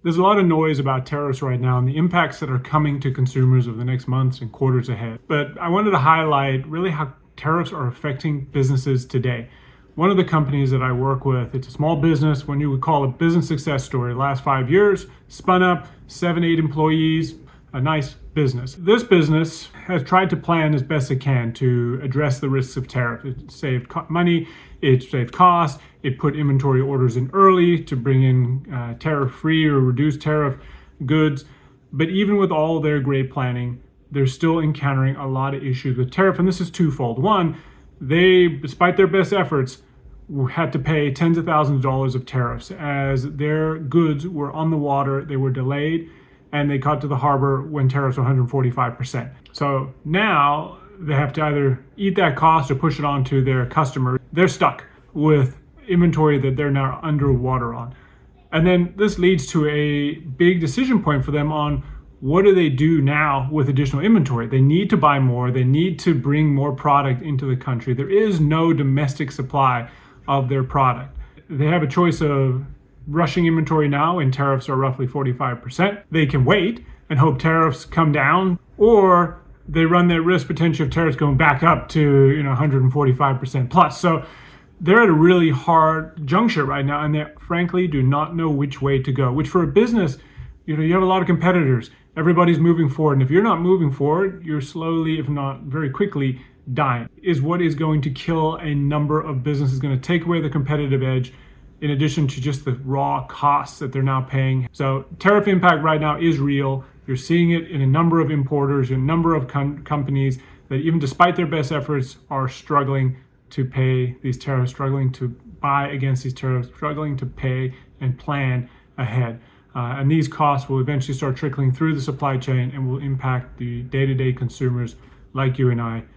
There's a lot of noise about tariffs right now and the impacts that are coming to consumers over the next months and quarters ahead. But I wanted to highlight really how tariffs are affecting businesses today. One of the companies that I work with, it's a small business, when you would call a business success story. Last 5 years, spun up, 7, 8 employees, a nice business. This business has tried to plan as best it can to address the risks of tariff. It saved money, it saved costs, it put inventory orders in early to bring in tariff-free or reduced tariff goods. But even with all their great planning, they're still encountering a lot of issues with tariff, and this is twofold. One, they, despite their best efforts, had to pay tens of thousands of dollars of tariffs as their goods were on the water, they were delayed, and they got to the harbor when tariffs were 145%. So now they have to either eat that cost or push it on to their customer. They're stuck with inventory that they're now underwater on. And then this leads to a big decision point for them on what do they do now with additional inventory. They need to buy more, they need to bring more product into the country. There is no domestic supply of their product. They have a choice of rushing inventory now and tariffs are roughly 45%. They can wait and hope tariffs come down, or they run that risk potential of tariffs going back up to 145% plus. So they're at a really hard juncture right now, and they frankly do not know which way to go, which for a business, you have a lot of competitors. Everybody's moving forward, and if you're not moving forward, you're slowly, if not very quickly, dying. Is what is going to kill a number of businesses, going to take away the competitive edge in addition to just the raw costs that they're now paying. So tariff impact right now is real. You're seeing it in a number of importers, a number of companies that even despite their best efforts are struggling to pay these tariffs, struggling to buy against these tariffs, struggling to pay and plan ahead. And these costs will eventually start trickling through the supply chain and will impact the day-to-day consumers like you and I